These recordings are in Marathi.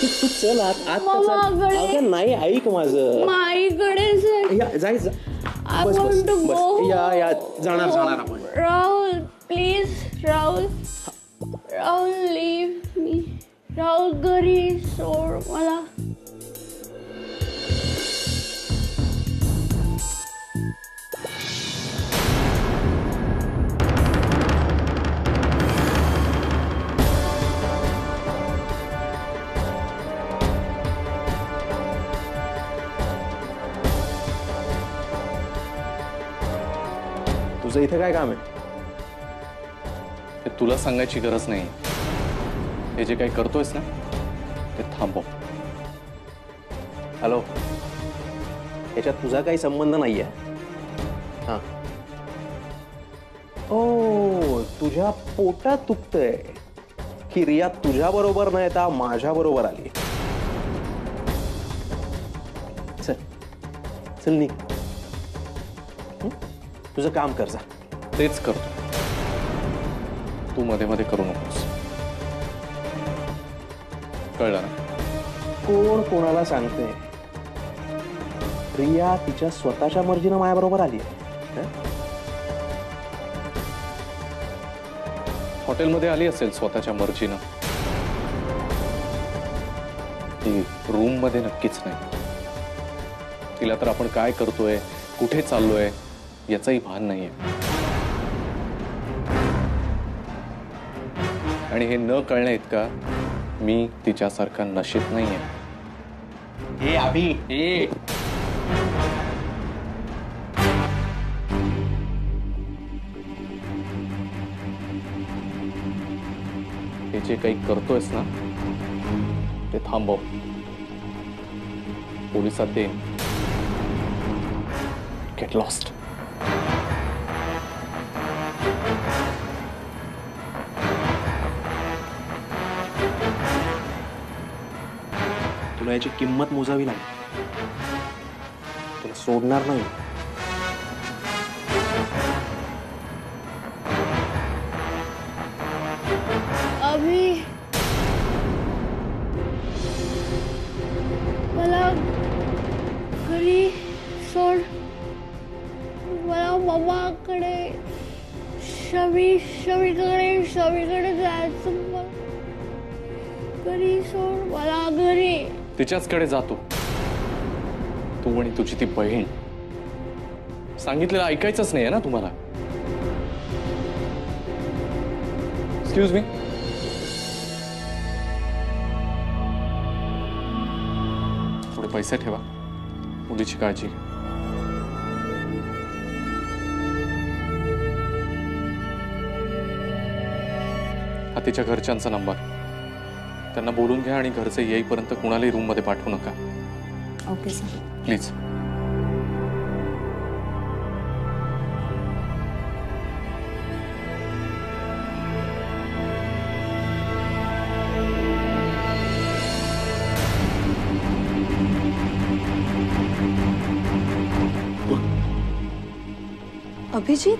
तू चल आत आत मामाकडे. अगं नाही ऐक माझं. माईकडे जाय जा. बस बस बस या जाणार जाणार आपण. Rahul please Rahul Rahul leave me. Rahul घरी सोड मला. तुझं इथे काय काम आहे? ते तुला सांगायची गरज नाही. हे जे काही करतोयस ना ते थांबव. हॅलो, याच्यात तुझा काही संबंध नाहीये. हा ओ तुझ्या पोटात दुखतंय की रिया तुझ्या बरोबर नाही तर माझ्या बरोबर आली. चल चल निघ. तुझं काम कर जा. तेच करतो. तू मध्ये मध्ये करू नकोस. कळलं ना? कोण कोणाला सांगते? रिया तिच्या स्वतःच्या मर्जीनं माझ्याबरोबर आली. हॉटेलमध्ये आली असेल स्वतःच्या मर्जीनं. ती रूम मध्ये नक्कीच नाही. तिला तर आपण काय करतोय कुठे चाललोय याचंही भान नाहीये. आणि हे न कळण्या इतका मी तिच्यासारखा नशीब नाहीये. हे अभि हे जे काही करतोयस ना ते थांबव. पोलिसात देईन. Get lost. तुला याची किंमत मोजावी लागेल. तुला सोडणार नाही. अभि मला घरी सोड. मला मामाकडे शमीकडे जायचं. घरी सोड मला. घरी तिच्याचकडे जातो. तू आणि तुझी ती बहीण. सांगितलेलं ऐकायचंच नाहीये ना तुम्हाला? Excuse me. थोडे पैसे ठेवा. मुलीची काळजी घ्या. हा तिच्या घरच्यांचा नंबर. त्यांना बोलून घ्या आणि घरचे येईपर्यंत कुणालाही रूम मध्ये पाठवू नका. Okay sir. प्लीज. अभिजित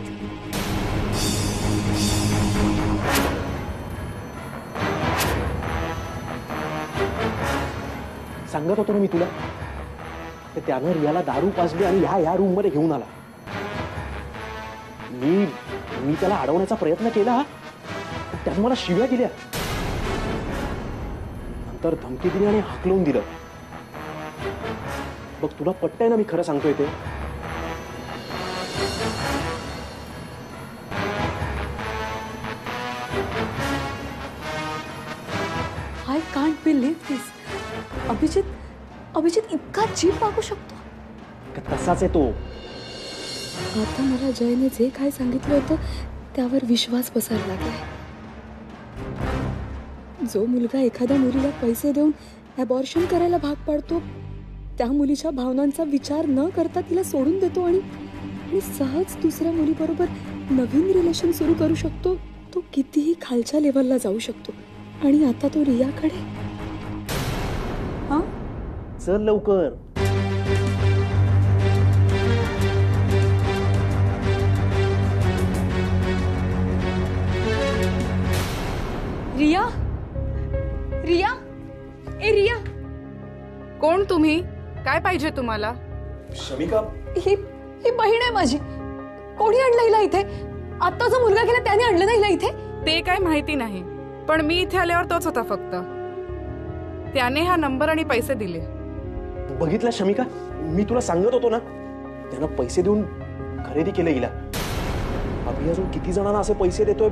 सांगत होतो ना मी तुला. त्यानं रियाला दारू पाजली आणि ह्या रूम मध्ये घेऊन आला. मी त्याला अडवण्याचा प्रयत्न केला. त्यानं मला शिव्या दिल्या. नंतर धमकी दिली आणि हाकलून दिलं. बघ तुला पटतंय ना मी खरं सांगतोय ते? आय कांट बिलीव्ह दिस. अभिजित इतका जीव मागू शकतो? तसाच आहे तो. आता मला जयने जे काय सांगितलं होतं त्यावर विश्वास बसायला लागलाय. जो मुलगा एखाद्या मुलीला पैसे देऊन अबॉर्शन करायला भाग पाडतो, त्या मुलीच्या भावनांचा विचार न करता तिला सोडून देतो आणि सहज दुसऱ्या मुलीबरोबर नवीन रिलेशन सुरू करू शकतो, तो कितीही खालच्या लेवलला जाऊ शकतो. आणि आता तो रियाकडे. हा चल लवकर. रिया रिया ए रिया कोण तुम्ही? काय पाहिजे तुम्हाला? शमिका, ही ही बहीण आहे माझी. कोणी आणलं हिला इथे? आता जो मुलगा गेला त्याने आणलं ना हिला इथे? ते काय माहिती नाही, पण मी इथे आल्यावर तोच होता फक्त. त्याने हा नंबर आणि पैसे दिले. बघितलं शमिका, मी तुला सांगत होतो ना, त्यानं पैसे देऊन खरेदी केलं हिला. अभि अजून किती जणांना असे पैसे देतोय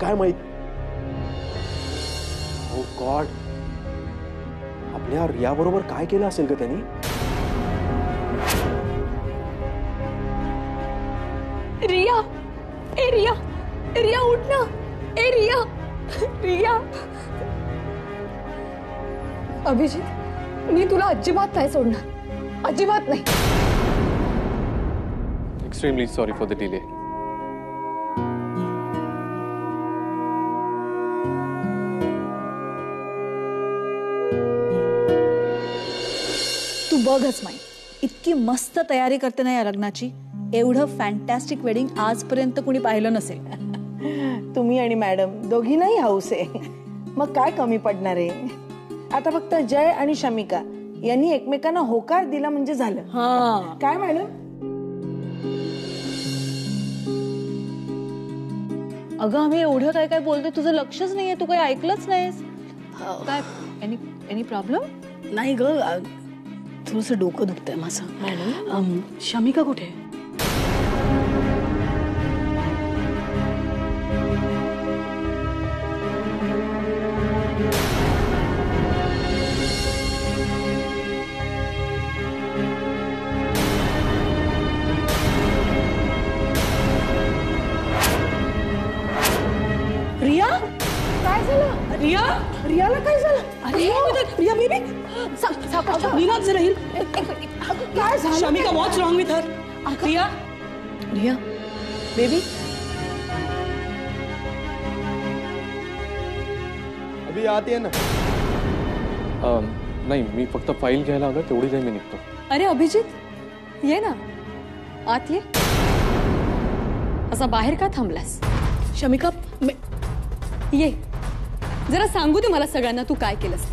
काय माहित. ओ गॉड, आपल्या रिया बरोबर काय केलं असेल का त्यांनी? रिया, ए रिया, रिया उठ ना. ए रिया, रिया. अभिजित, मी तुला अजिबात नाही सोडणार, अजिबात नाही. Extremely sorry for the delay. तू बघच माई, इतकी मस्त तयारी करते ना या लग्नाची. एवढं फॅन्टॅस्टिक वेडिंग आजपर्यंत कुणी पाहिलं नसेल. तुम्ही आणि मॅडम दोघींनाही हाऊस आहे, मग काय कमी पडणार आहे. आता फक्त जय आणि शमिका यांनी एकमेकांना होकार दिला म्हणजे झालं. काय मॅडम? अगं आम्ही एवढं काय काय बोलतोय, तुझं लक्षच नाहीये, तू काही ऐकलंच नाहीस. काय एनी प्रॉब्लेम? नाही ग, थोडस डोकं दुखतंय माझं. मॅडम, शमिका कुठे? रिया, काय झालं? रिया, रियाला काय झालं? अरे रिया बेबी, निराश राहील. काय झालं? Shamika, what's wrong with her? Riya, Riya baby. अभि आती है ना? नाही, मी फक्त फाईल घ्यायला आलो, तेवढी जाई मी निघतो. अरे अभिजित, ये ना आत ये. असा बाहेर का थांबलास? शमिका, ये, जरा सांगू दे मला सगळ्यांना तू काय केलंस.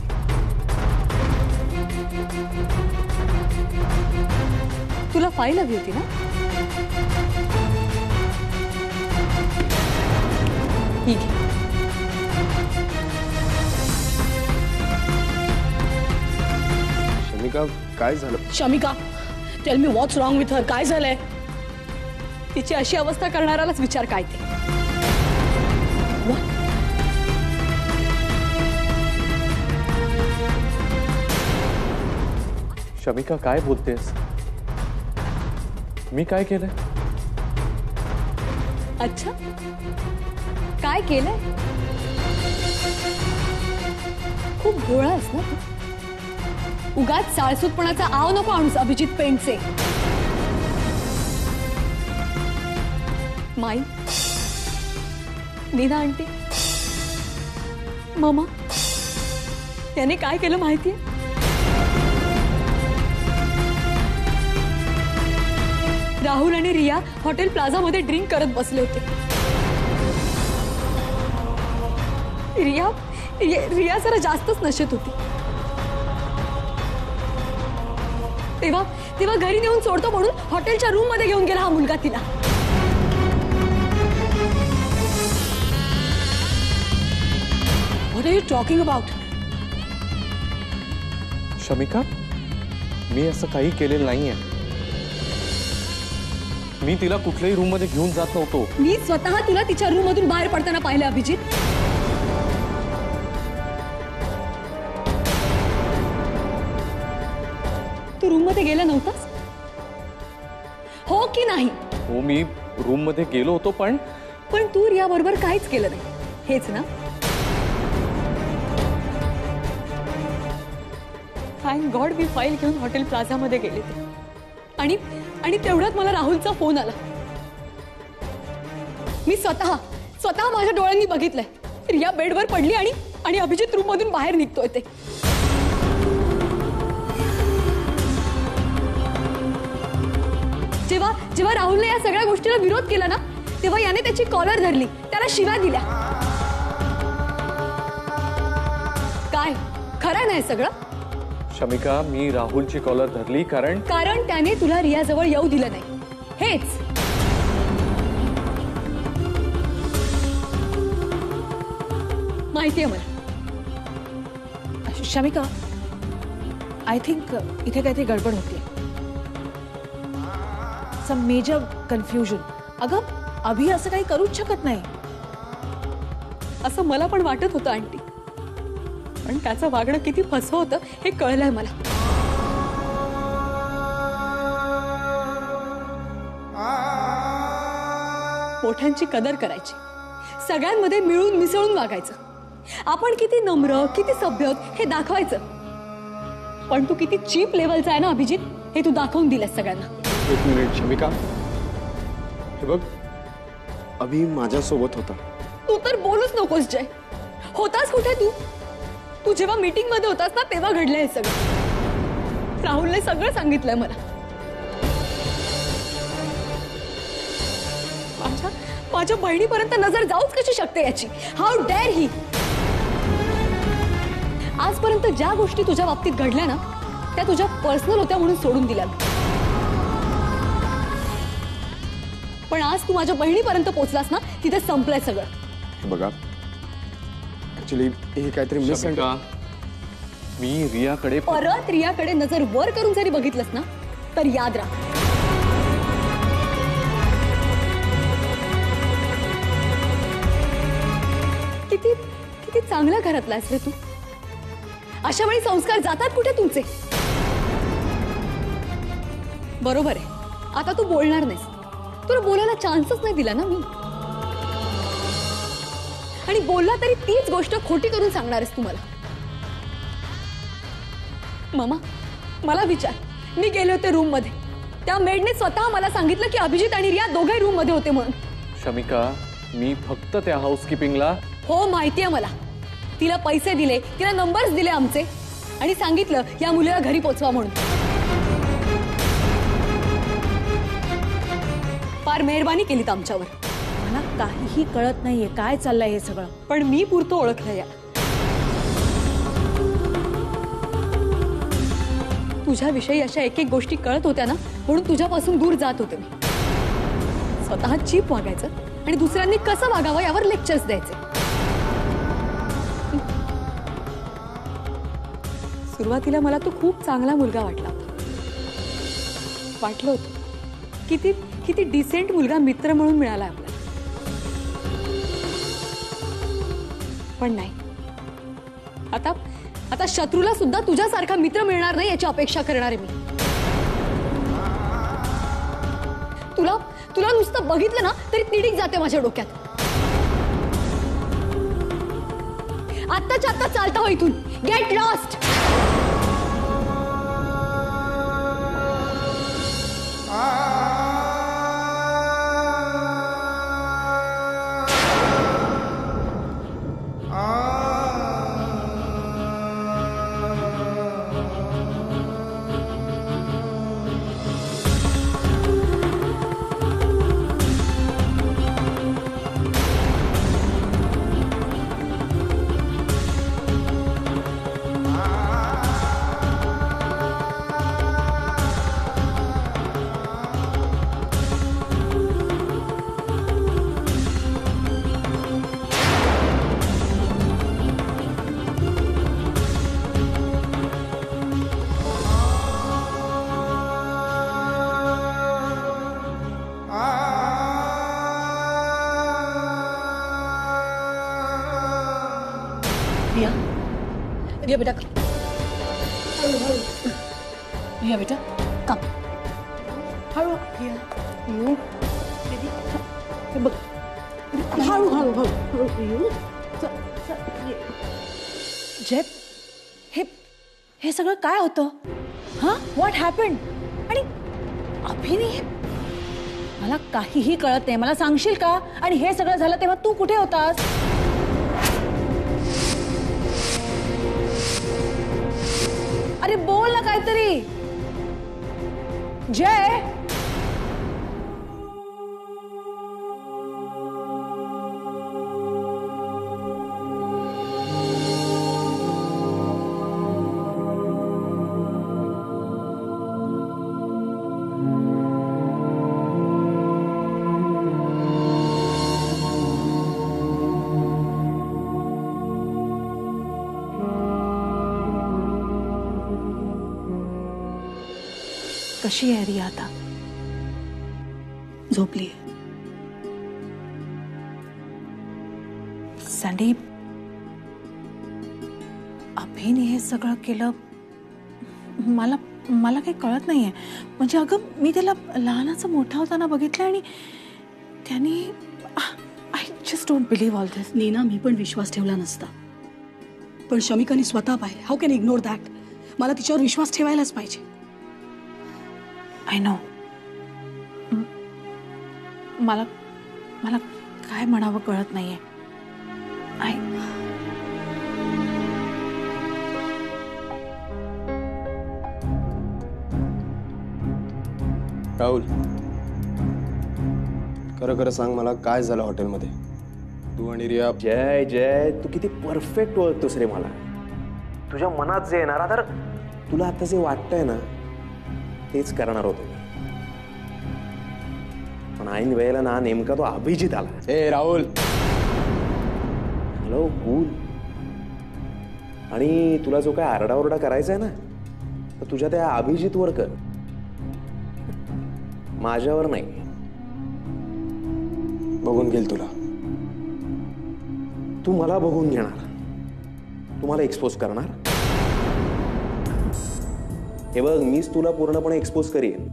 तुला फाईल हवी होती ना? ही घे. शमिका, काय झालं? Shamika, tell me what's wrong with हर? काय झालंय? तिची अशी अवस्था करणारालाच विचार काय ते. शमिका, काय बोलतेस? मी काय केलंय? अच्छा, काय केलंय? खूप भोळा आहेस ना तू. उगाच साळसूतपणाचा आव नको आणूस अभिजित पेंडसे. माई, नीना आंटी, मामा, त्याने काय केलं माहितीये? राहुल आणि रिया हॉटेल प्लाझा मध्ये ड्रिंक करत बसले होते. रिया जरा जास्तच नशेत होती. तेव्हा घरी नेऊन सोडतो म्हणून हॉटेलच्या रूम मध्ये घेऊन गेला हा मुलगा तिला. What are you talking about? Shamika, मी असं काही केलेलं नाहीये. मी तिला कुठल्याही रूम मध्ये घेऊन जात नव्हतो. मी स्वतः तुला तिच्या रूम मधून बाहेर पडताना पाहिलं अभिजित. तू रूम मध्ये गेला नव्हतास, हो की नाही? हो, मी रूम मध्ये गेलो होतो, पण तू रिया बरोबर काहीच केलं नाही, हेच ना? थँक गॉड मी फाईल घेऊन हॉटेल प्लाझा मध्ये गेले ते. आणि तेवढ्यात मला राहुलचा फोन आला. मी स्वतः माझ्या डोळ्यांनी बघितलंय. रिया बेडवर पडली आणि अभिजित रूम मधून बाहेर निघतोय ते. जेव्हा राहुलने या सगळ्या गोष्टीला विरोध केला ना, तेव्हा याने त्याची कॉलर धरली, त्याला शिव्या दिल्या. काय खरं नाही सगळं? शमिका, मी राहुलची कॉलर धरली कारण त्याने तुला रियाजवळ येऊ दिलं नाही, हेच. माहितीये मला. शमिका, आय थिंक इथे काहीतरी गडबड होती. Some major confusion. अगं, अभि असं काही करूच शकत नाही. असं मला पण वाटत होतं आंटी, पण त्याचं वागणं किती फसवं होतं हे कळलंय मला. मोठ्यांची कदर करायची, सगळ्यांमध्ये मिळून मिसळून वागायचं. आपण किती नम्र, किती सभ्य आहोत हे दाखवायचं. पण तू किती चीप लेवलचा आहे ना अभिजित, हे तू दाखवून दिलंस सगळ्यांना. एक मिनिट शमिका, हे बघ, अभि माझ्यासोबत होता. तू तर बोलूच नकोस जय. होतास कुठे तू? तू जेव्हा मीटिंग मध्ये होतास ना तेव्हा घडलंय हे सगळं. राहुलने सगळं सांगितलंय मला. माझ्या बहिणीपर्यंत नजर जाऊच कशी शकते याची? हाऊ डेअर ही. आजपर्यंत ज्या गोष्टी तुझ्या बाबतीत घडल्या ना त्या तुझ्या पर्सनल होत्या म्हणून सोडून दिल्या, पण आज तू माझ्या बहिणीपर्यंत पोहोचलास ना, तिथे संपलंय सगळं. हे बघा, ऍक्च्युली हे काहीतरी शमिका, मी रियाकडे परत रियाकडे नजर वर करून जरी बघितलंस ना तर याद राख, किती किती चांगल्या घरातला आहेस रे तू. अशा वेळी संस्कार जातात कुठे तुमचे? बरोबर आहे, आता तू बोलणार नाहीस. तुला बोलायला चान्सच नाही दिला ना मी. आणि बोलला तरी तीच गोष्ट खोटी करून सांगणार आहेस तुम्हाला. मामा, मला विचार, मी गेले होते रूम मध्ये, त्या मेडने स्वतः मला सांगितलं की अभिजित आणि रिया दोघे रूम मध्ये होते म्हणून. शमिका, मी फक्त त्या हाऊसकीपिंगला. हो माहितीये मला. तिला पैसे दिले, तिला नंबर्स दिले आमचे, आणि सांगितलं या मुलीला घरी पोचवा म्हणून. फार मेहरबानी केलीत आमच्यावर. मला काहीही कळत नाहीये काय चाललंय हे सगळं. पण मी पुरतो ओळखलं या. तुझ्याविषयी अशा एक एक गोष्टी कळत होत्या ना, म्हणून तुझ्यापासून दूर जात होते मी. स्वतः चीप वागायचं आणि दुसऱ्यांनी कसं वागावं यावर लेक्चर्स द्यायचे. सुरुवातीला मला तो खूप चांगला मुलगा वाटला होता. वाटलं होतं किती किती डिसेंट मुलगा मित्र म्हणून मिळाला आपल्याला. पण नाही, आता आता शत्रूला सुद्धा तुझ्यासारखा मित्र मिळणार नाही याची अपेक्षा करणार आहे मी. तुला तुला नुसतं बघितलं ना तरी तिडीक जाते माझ्या डोक्यात. आत्ताच्या आत्ता चालता हो इथून. Get lost. रिया, रिया बेटा, रिया बेटा, कम. हळू. रिया, यू बेबी, हे बघ. हळू हळू हळू हळू. जय, हे सगळं काय होतं? हा, व्हॉट हॅपन्ड? आणि अभिने, मला काहीही कळत नाही. मला सांगशील का? आणि हे सगळं झालं तेव्हा तू कुठे होतास? अरे बोल ना काहीतरी. जय, कशी आहे रिया आता? झोपली? सँडी, अभिने हे सगळं केलं, मला मला काही कळत नाहीये. म्हणजे अगं मी त्याला लहानाचा मोठा होताना बघितलं आणि त्याने I just don't believe all this. Neena, मी पण विश्वास ठेवला नसता, पण शमिकाने स्वतः पाहिले. How can ignore that? मला तिच्यावर विश्वास ठेवायलाच पाहिजे. I know. मला मला काय म्हणावं कळत नाहीये. राहुल, खरं खरं सांग, मला काय झालं हॉटेलमध्ये? तू आणि रिया. जय जय, तू किती परफेक्ट ओळखतोस रे मला. तुझ्या मनात जे येणार, तर तुला आता जे वाटतंय ना तेच करणार होतो. पण ऐन वेळेला ना नेमका तो अभिजित आला. ए राहुल, हॅलो, कूल. आणि तुला जो काय आरडाओरडा करायचा आहे ना, तर तुझ्या त्या अभिजितवर कर, माझ्यावर नाही. बघून घेईल तुला. तू मला बघून घेणार, तू मला एक्सपोज करणार. हे बघ, मीच तुला पूर्णपणे एक्सपोज करीन.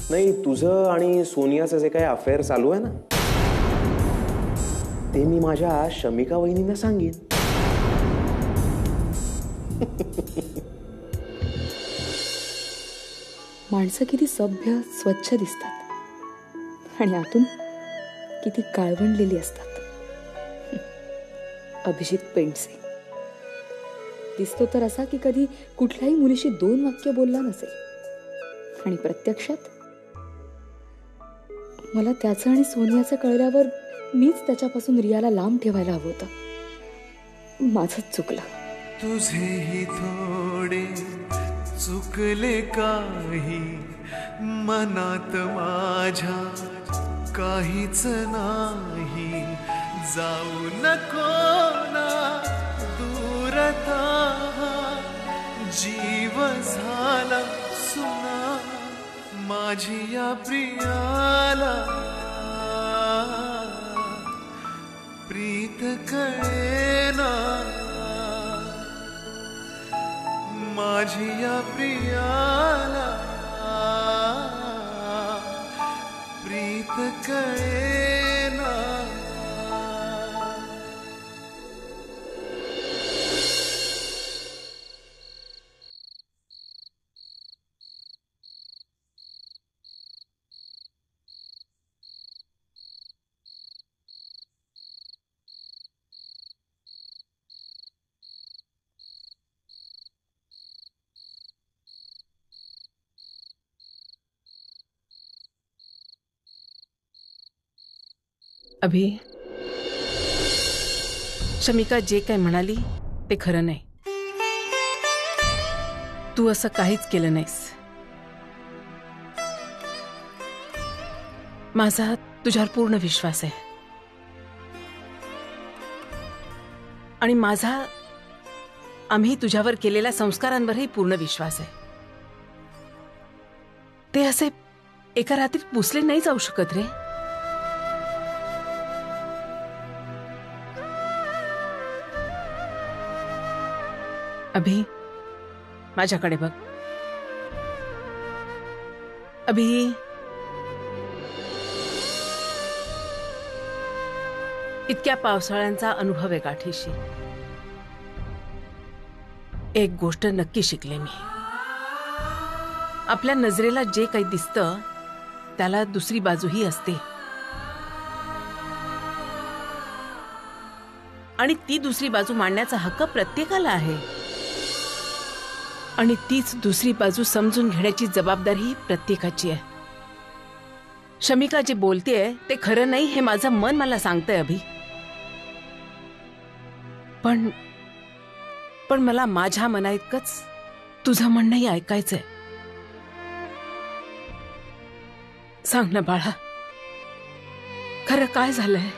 नाही, तुझं आणि सोनियाचं जे काही अफेअर चालू आहे ना, ते मी माझ्या शमिका वहिनींना सांगेन. माणसं किती सभ्य, स्वच्छ दिसतात आणि आतून किती काळवंडलेली असतात. अभिजित पेंडसे दिसतो तर असा की कधी कुठल्याही मुलीशी 2 वाक्य बोलला नसेल, आणि प्रत्यक्षात मला त्याचं आणि सोनियाचं कळल्यावर मीच त्याच्यापासून रियाला लांब ठेवायला हवं होतं. माझंच चुकलं. तुझेही थोडे चुकले काही, मनात माझ्या काहीच नाही. जाऊ नको ना दूरता, जीव झाला सुना माझी या प्रियाला. प्रीत कळेना माझी या प्रियाला. प्रीत कळेना. अभि, शमिका जे काय म्हणाली ते खरं नाही. तू असं काहीच केलं नाहीस. माझा तुझ्यावर पूर्ण विश्वास आहे, आणि माझा आम्ही तुझ्यावर केलेल्या संस्कारांवरही पूर्ण विश्वास आहे. ते असे एका रात्रीत पुसले नाही जाऊ शकत रे. अभि, माझ्याकडे बघ. अभि, इतक्या पावसाळ्यांचा अनुभव आहे गाठीशी. एक गोष्ट नक्की शिकले मी. आपल्या नजरेला जे काही दिसतं त्याला दुसरी बाजूही असते, आणि ती दुसरी बाजू मांडण्याचा हक्क प्रत्येकाला आहे. आणि तीच दुसरी बाजू समजून घेण्याची जबाबदारी प्रत्येकाची आहे. शमिका जे बोलतेय ते खरं नाही हे माझं मन मला सांगतंय अभि. पण मला माझ्या मना इतकंच तुझं म्हणणंही ऐकायचंय. सांग ना बाळा, खरं काय झालंय?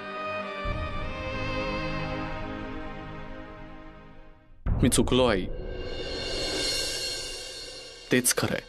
मी चुकलो आई, तेच खरंय.